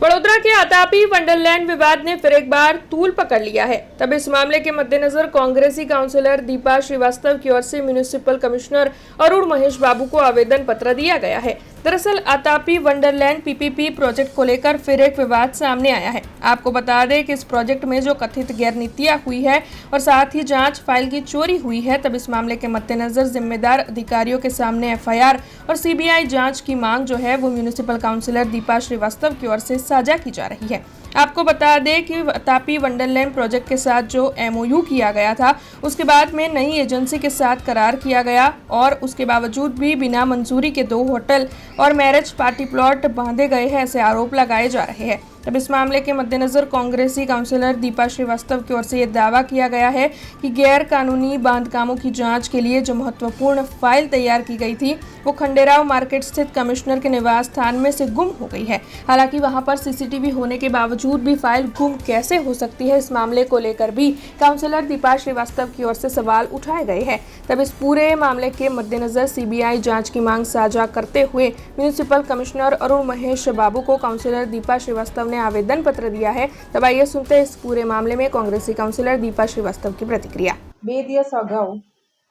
बड़ोदरा के अतापी वंडरलैंड विवाद ने फिर एक बार तूल पकड़ लिया है। तब इस मामले के मद्देनजर कांग्रेसी काउंसिलर दीपा श्रीवास्तव की ओर से म्युनिसिपल कमिश्नर अरुण महेश बाबू को आवेदन पत्र दिया गया है। दरअसल अतापी वंडरलैंड पीपीपी प्रोजेक्ट को लेकर फिर एक विवाद सामने आया है। आपको बता दें कि इस प्रोजेक्ट में जो कथित गैरनीतियां हुई है और साथ ही जांच फाइल की चोरी हुई है, तब इस मामले के मद्देनजर जिम्मेदार अधिकारियों के सामने एफआईआर और सीबीआई जांच की मांग जो है वो म्युनिसिपल काउंसिलर दीपा श्रीवास्तव की ओर से साझा की जा रही है। आपको बता दें कि अतापी वंडरलैंड प्रोजेक्ट के साथ जो एमओयू किया गया था, उसके बाद में नई एजेंसी के साथ करार किया गया और उसके बावजूद भी बिना मंजूरी के 2 होटल और मैरिज पार्टी प्लॉट बांधे गए हैं, ऐसे आरोप लगाए जा रहे हैं। तब इस मामले के मद्देनजर कांग्रेसी काउंसिलर दीपा श्रीवास्तव की ओर से यह दावा किया गया है कि गैर कानूनी बांधकामों की जांच के लिए जो महत्वपूर्ण फाइल तैयार की गई थी वो खंडेराव मार्केट स्थित कमिश्नर के निवास स्थान में से गुम हो गई है। हालांकि वहां पर सीसीटीवी होने के बावजूद भी फाइल गुम कैसे हो सकती है, इस मामले को लेकर भी काउंसिलर दीपा श्रीवास्तव की ओर से सवाल उठाए गए हैं। तब इस पूरे मामले के मद्देनजर सीबीआई जांच की मांग साझा करते हुए म्युनिसिपल कमिश्नर अरुण महेश बाबू को काउंसिलर दीपा श्रीवास्तव ने आवेदन पत्र दिया है। तब आइए सुनते हैं इस पूरे मामले में कांग्रेसी काउंसिलर दीपा श्रीवास्तव की प्रतिक्रिया। 2 દિવસ અગાઉ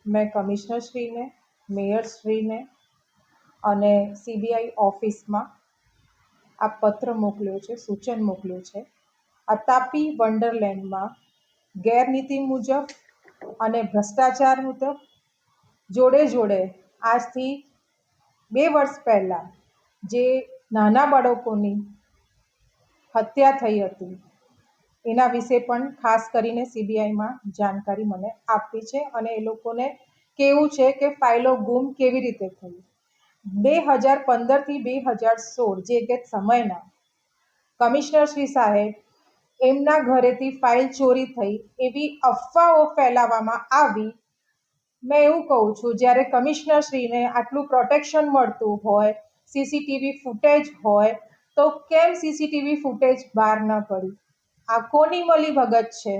મેં કમિશનરશ્રીને, મેયરશ્રીને અને સીબીઆઈ ઓફિસમાં આ પત્ર મોકલ્યો છે, સૂચન મોકલ્યું છે। અતાપી વંડરલેન્ડમાં ગેરનીતિ મુજબ અને ભ્રષ્ટાચાર મુજબ જોડે જોડે આજથી 2 વર્ષ પહેલાં જે નાના બાળકોની હત્યા થઈ હતી એના વિશે પણ ખાસ કરીને સીબીઆઈમાં જાણકારી મને આપી છે અને એ લોકોને કેવું છે કે ફાઇલો ગુમ કેવી રીતે થઈ। 2015 થી 2016 જે કે સમયના કમિશનર શ્રી સાહેબ એમના ઘરેથી ફાઇલ ચોરી થઈ એવી અફવાઓ ફેલાવવામાં આવી। मैं એવું કહું છું, જ્યારે કમિશનરશ્રીને આટલું પ્રોટેક્શન મળતું હોય, સીસીટીવી ફૂટેજ હોય, તો કેમ સીસીટીવી ફૂટેજ બહાર ન પડી? આ કોની મળી ભગત છે?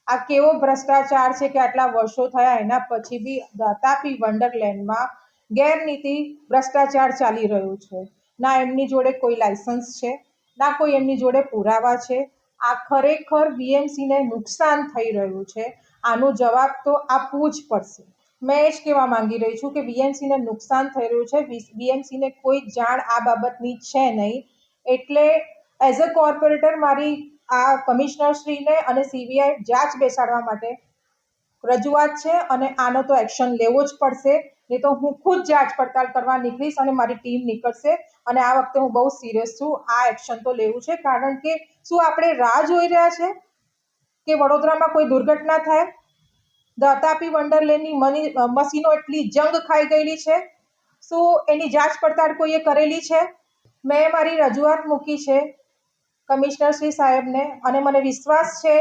આ કેવો ભ્રષ્ટાચાર છે કે આટલા વર્ષો થયા એના પછી બી અતાપી વંડરલેન્ડમાં ગેરનીતિ ભ્રષ્ટાચાર ચાલી રહ્યું છે। ના એમની જોડે કોઈ લાયસન્સ છે, ના કોઈ એમની જોડે પુરાવા છે। આ ખરેખર બીએમસીને નુકસાન થઈ રહ્યું છે। આનો જવાબ તો આપવું જ પડશે। मैं એ જ કહેવા માંગી રહી છું કે બીએમસીને નુકસાન થઈ રહ્યું છે। બીએમસીને કોઈ જાણ આ બાબતની છે નહીં, એટલે એઝ અ કોર્પોરેટર મારી આ કમિશનરશ્રીને અને સીબીઆઈ જાંચ બેસાડવા માટે રજૂઆત છે અને આનો તો એક્શન લેવો જ પડશે, નહીં તો હું ખુદ જાંચ પડતાલ કરવા નીકળીશ અને મારી ટીમ નીકળશે અને આ વખતે હું બહુ સિરિયસ છું। આ એક્શન તો લેવું છે, કારણ કે શું આપણે રાહ જોઈ રહ્યા છે કે વડોદરામાં કોઈ દુર્ઘટના થાય? અતાપી વંડરલેન્ડની મશીનો એટલી જંગ ખાઈ ગયેલી છે, શું એની જાંચ પડતાલ કોઈએ કરેલી છે? મેં મારી રજૂઆત મૂકી છે કમિશનરશ્રી સાહેબને અને મને વિશ્વાસ છે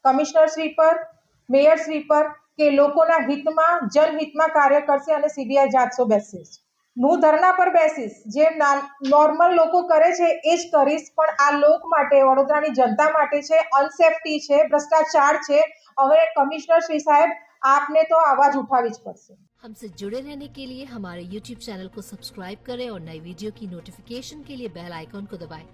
કમિશનરશ્રી પર, મેયરશ્રી પર કે લોકોના હિતમાં, જનહિતમાં કાર્ય કરશે અને સીબીઆઈ જાંચશો બેસશે। હું ધરણા પર બેસીશ, જે નોર્મલ લોકો કરે છે એ જ કરીશ, પણ આ લોક માટે, વડોદરાની જનતા માટે છે, અનસેફટી છે, ભ્રષ્ટાચાર છે। હવે कमिश्नर श्री साहब आपने तो आवाज उठावी ज पड़શે। हमसे जुड़े रहने के लिए हमारे YouTube चैनल को सब्सक्राइब करें और नई वीडियो की नोटिफिकेशन के लिए बेल आइकॉन को दबाएं।